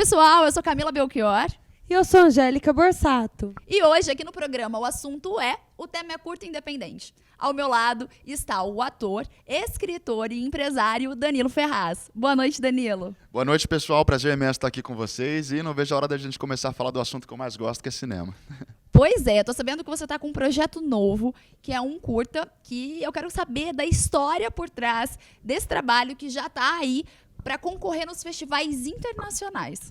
pessoal, eu sou Camila Belchior. E eu sou Angélica Borsato. E hoje, aqui no programa, o assunto o tema é curta independente. Ao meu lado está o ator, escritor e empresário Danilo Ferraz. Boa noite, Danilo. Boa noite, pessoal. Prazer imenso estar aqui com vocês. E não vejo a hora da gente começar a falar do assunto que eu mais gosto, que é cinema. Pois é, tô sabendo que você tá com um projeto novo, que é um curta, que eu quero saber da história por trás desse trabalho que já tá aí para concorrer nos festivais internacionais.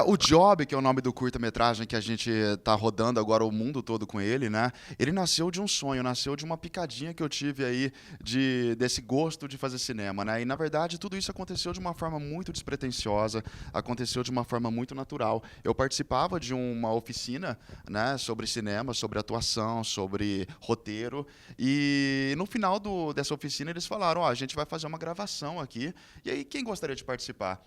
O Job, que é o nome do curta-metragem que a gente está rodando agora o mundo todo com ele, né? Ele nasceu de um sonho, nasceu de uma picadinha que eu tive aí desse gosto de fazer cinema, né? E, na verdade, tudo isso aconteceu de uma forma muito despretensiosa, aconteceu de uma forma muito natural. Eu participava de uma oficina, né, sobre cinema, sobre atuação, sobre roteiro, e no final dessa oficina eles falaram, a gente vai fazer uma gravação aqui, e aí quem gostaria de participar?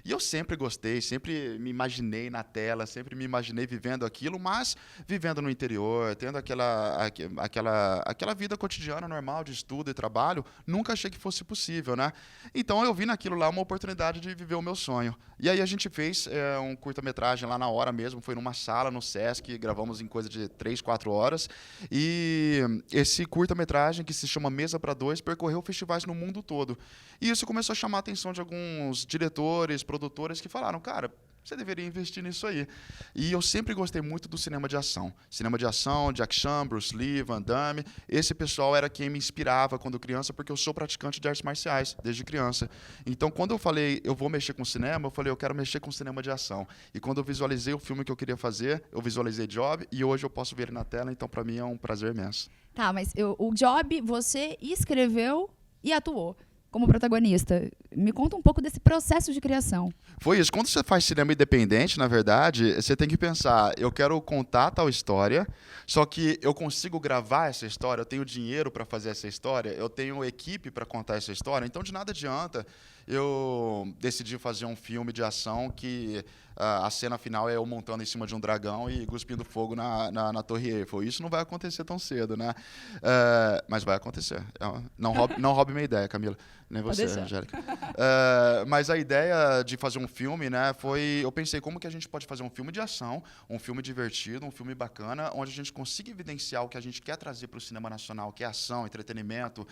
E eu sempre gostei, sempre me imaginei na tela, sempre me imaginei vivendo aquilo, mas vivendo no interior, tendo aquela vida cotidiana normal de estudo e trabalho, nunca achei que fosse possível, né? Então eu vi naquilo lá uma oportunidade de viver o meu sonho. E aí a gente fez um curta-metragem lá na hora mesmo, foi numa sala no Sesc, gravamos em coisa de 3, 4 horas, e esse curta-metragem, que se chama Mesa para Dois, percorreu festivais no mundo todo. E isso começou a chamar a atenção de alguns diretores, produtoras que falaram, cara, você deveria investir nisso aí. E eu sempre gostei muito do cinema de ação. Cinema de ação, Jack Chan, Bruce Lee, Van Damme. Esse pessoal era quem me inspirava quando criança, porque eu sou praticante de artes marciais desde criança. Então, quando eu falei, eu vou mexer com cinema, eu falei, eu quero mexer com cinema de ação. E quando eu visualizei o filme que eu queria fazer, eu visualizei Job, e hoje eu posso ver ele na tela, então para mim é um prazer imenso. Tá, mas o Job você escreveu e atuou como protagonista. Me conta um pouco desse processo de criação. Foi isso. Quando você faz cinema independente, na verdade, você tem que pensar, eu quero contar tal história, só que eu consigo gravar essa história, eu tenho dinheiro para fazer essa história, eu tenho equipe para contar essa história, então de nada adianta eu decidir fazer um filme de ação que a cena final é eu montando em cima de um dragão e cuspindo fogo na Torre Eiffel. Isso não vai acontecer tão cedo, né? Mas vai acontecer. Não roube minha ideia, Camila. Nem você, Angélica. Mas a ideia de fazer um filme, né, eu pensei como que a gente pode fazer um filme de ação, um filme divertido, um filme bacana, onde a gente consiga evidenciar o que a gente quer trazer para o cinema nacional, que é ação, entretenimento,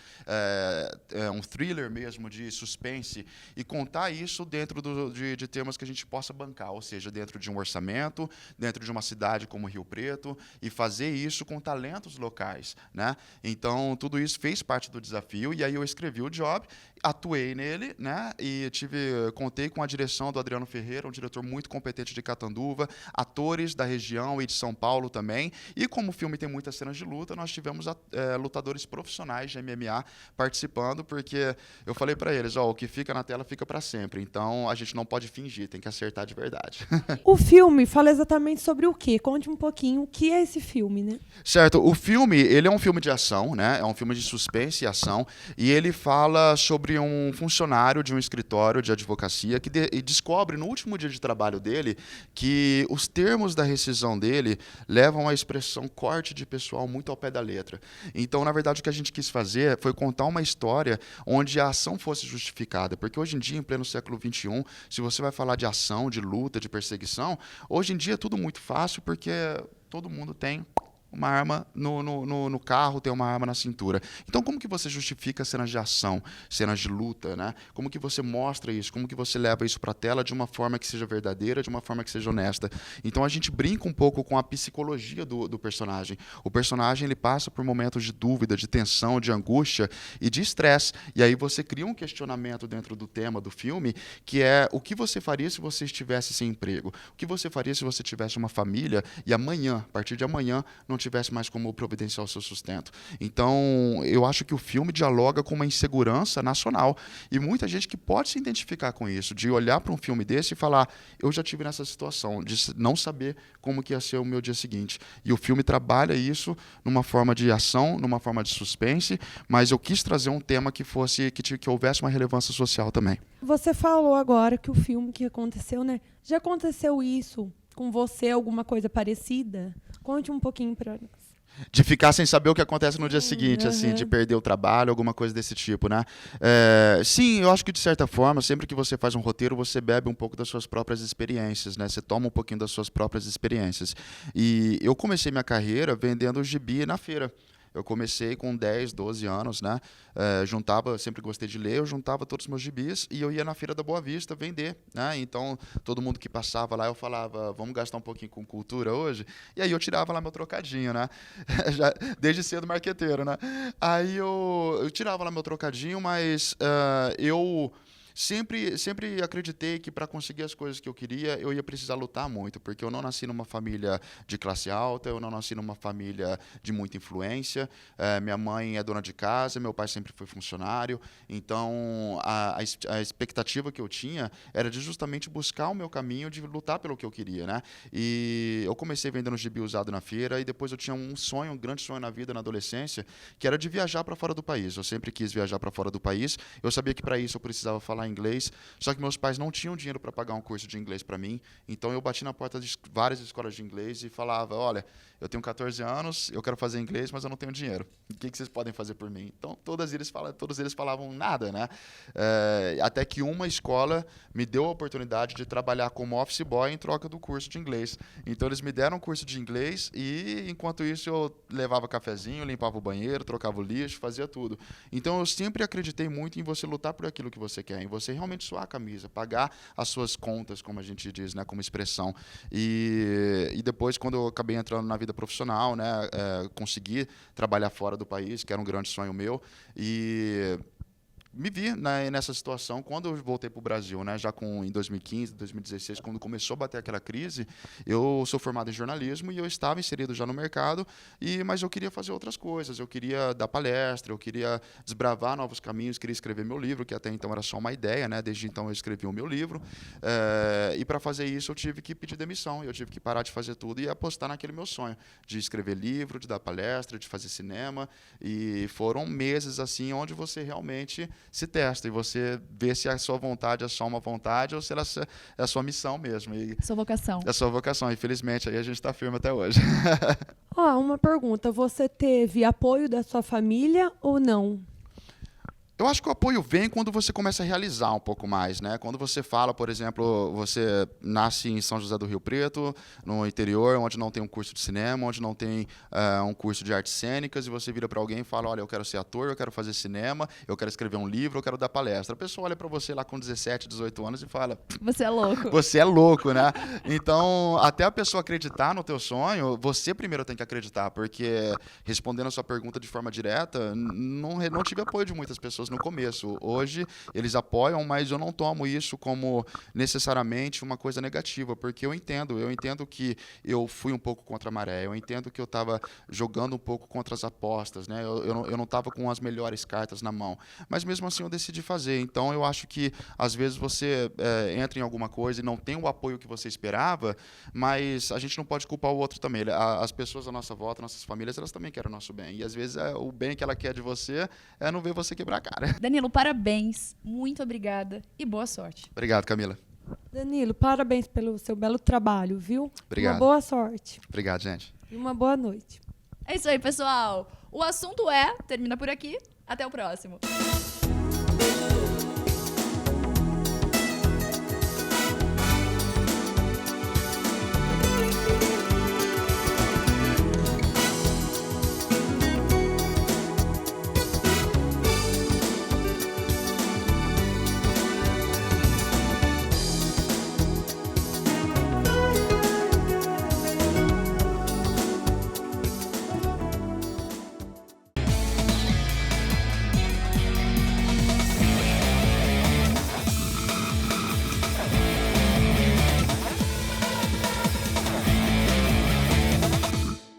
um thriller mesmo de suspense, e contar isso dentro de temas que a gente possa bancar, ou seja, dentro de um orçamento, dentro de uma cidade como Rio Preto, e fazer isso com talentos locais, né? Então, tudo isso fez parte do desafio, e aí eu escrevi o Job, atuei nele, né? E contei com a direção do Adriano Ferreira, um diretor muito competente de Catanduva, atores da região e de São Paulo também. E como o filme tem muitas cenas de luta, nós tivemos lutadores profissionais de MMA participando, porque eu falei para eles, o que fica na tela fica para sempre. Então a gente não pode fingir, tem que acertar de verdade. O filme fala exatamente sobre o quê? Conte um pouquinho o que é esse filme, né? Certo, o filme, ele é um filme de ação, né? É um filme de suspense e ação, e ele fala sobre um funcionário de um escritório de advocacia que descobre no último dia de trabalho dele que os termos da rescisão dele levam à expressão corte de pessoal muito ao pé da letra. Então, na verdade, o que a gente quis fazer foi contar uma história onde a ação fosse justificada, porque hoje em dia, em pleno século XXI, se você vai falar de ação, de luta, de perseguição, hoje em dia é tudo muito fácil porque todo mundo tem uma arma no carro, tem uma arma na cintura. Então, como que você justifica cenas de ação, cenas de luta, né? Como que você mostra isso? Como que você leva isso para a tela de uma forma que seja verdadeira, de uma forma que seja honesta? Então, a gente brinca um pouco com a psicologia do personagem. O personagem, ele passa por momentos de dúvida, de tensão, de angústia e de estresse. E aí você cria um questionamento dentro do tema do filme, que é o que você faria se você estivesse sem emprego? O que você faria se você tivesse uma família e amanhã, a partir de amanhã, não tivesse mais como providenciar o seu sustento. Então, eu acho que o filme dialoga com uma insegurança nacional. E muita gente que pode se identificar com isso, de olhar para um filme desse e falar, eu já tive nessa situação, de não saber como que ia ser o meu dia seguinte. E o filme trabalha isso numa forma de ação, numa forma de suspense, mas eu quis trazer um tema que houvesse uma relevância social também. Você falou agora que o filme que aconteceu, né? Já aconteceu isso com você, alguma coisa parecida? Conte um pouquinho para nós. De ficar sem saber o que acontece no dia seguinte, assim, de perder o trabalho, alguma coisa desse tipo, né? Sim, eu acho que de certa forma, sempre que você faz um roteiro, você bebe um pouco das suas próprias experiências, né? Você toma um pouquinho das suas próprias experiências. E eu comecei minha carreira vendendo gibi na feira. Eu comecei com 10, 12 anos, né? Juntava, sempre gostei de ler, eu juntava todos os meus gibis e eu ia na Feira da Boa Vista vender, né? Então, todo mundo que passava lá, eu falava, vamos gastar um pouquinho com cultura hoje? E aí eu tirava lá meu trocadinho, né? Já, desde cedo marqueteiro, né? Aí eu tirava lá meu trocadinho, mas eu sempre acreditei que para conseguir as coisas que eu queria, eu ia precisar lutar muito, porque eu não nasci numa família de classe alta, eu não nasci numa família de muita influência. Minha mãe é dona de casa, meu pai sempre foi funcionário, então a expectativa que eu tinha era de justamente buscar o meu caminho, de lutar pelo que eu queria, né? E eu comecei vendendo gibi usado na feira e depois eu tinha um grande sonho na vida, na adolescência, que era de viajar para fora do país. Eu sempre quis viajar para fora do país. Eu sabia que para isso eu precisava falar inglês, só que meus pais não tinham dinheiro para pagar um curso de inglês para mim, então eu bati na porta de várias escolas de inglês e falava, olha, eu tenho 14 anos, eu quero fazer inglês, mas eu não tenho dinheiro. O que vocês podem fazer por mim? Então, todos eles falavam nada, né? Até que uma escola me deu a oportunidade de trabalhar como office boy em troca do curso de inglês. Então, eles me deram um curso de inglês e, enquanto isso, eu levava cafezinho, limpava o banheiro, trocava o lixo, fazia tudo. Então, eu sempre acreditei muito em você lutar por aquilo que você quer, em você realmente suar a camisa, pagar as suas contas, como a gente diz, né, como expressão. E depois, quando eu acabei entrando na vida profissional, né, consegui trabalhar fora do país, que era um grande sonho meu, e me vi, né, nessa situação quando eu voltei para o Brasil, né, já em 2015, 2016, quando começou a bater aquela crise. Eu sou formado em jornalismo e eu estava inserido já no mercado, mas eu queria fazer outras coisas, eu queria dar palestra, eu queria desbravar novos caminhos, queria escrever meu livro, que até então era só uma ideia, né, desde então eu escrevi o meu livro, e para fazer isso eu tive que pedir demissão, eu tive que parar de fazer tudo e apostar naquele meu sonho, de escrever livro, de dar palestra, de fazer cinema, e foram meses assim, onde você realmente se testa e você vê se a sua vontade é só uma vontade ou se ela é a sua missão mesmo. Sua vocação. É a sua vocação. Infelizmente, aí a gente está firme até hoje. Uma pergunta. Você teve apoio da sua família ou não? Eu acho que o apoio vem quando você começa a realizar um pouco mais, né? Quando você fala, por exemplo, você nasce em São José do Rio Preto, no interior, onde não tem um curso de cinema, onde não tem um curso de artes cênicas, e você vira para alguém e fala, olha, eu quero ser ator, eu quero fazer cinema, eu quero escrever um livro, eu quero dar palestra. A pessoa olha para você lá com 17, 18 anos e fala... Você é louco. Você é louco, né? Então, até a pessoa acreditar no teu sonho, você primeiro tem que acreditar, porque, respondendo a sua pergunta de forma direta, não tive apoio de muitas pessoas no começo. Hoje eles apoiam, mas eu não tomo isso como necessariamente uma coisa negativa, porque eu entendo que eu fui um pouco contra a maré, eu entendo que eu estava jogando um pouco contra as apostas, né? Eu não estava com as melhores cartas na mão, mas mesmo assim eu decidi fazer. Então eu acho que às vezes você entra em alguma coisa e não tem o apoio que você esperava, mas a gente não pode culpar o outro também. As pessoas à nossa volta, nossas famílias, elas também querem o nosso bem, e às vezes o bem que ela quer de você é não ver você quebrar a cara. Danilo, parabéns. Muito obrigada e boa sorte. Obrigado, Camila. Danilo, parabéns pelo seu belo trabalho, viu? Obrigado. Uma boa sorte. Obrigado, gente. E uma boa noite. É isso aí, pessoal. O assunto termina por aqui. Até o próximo.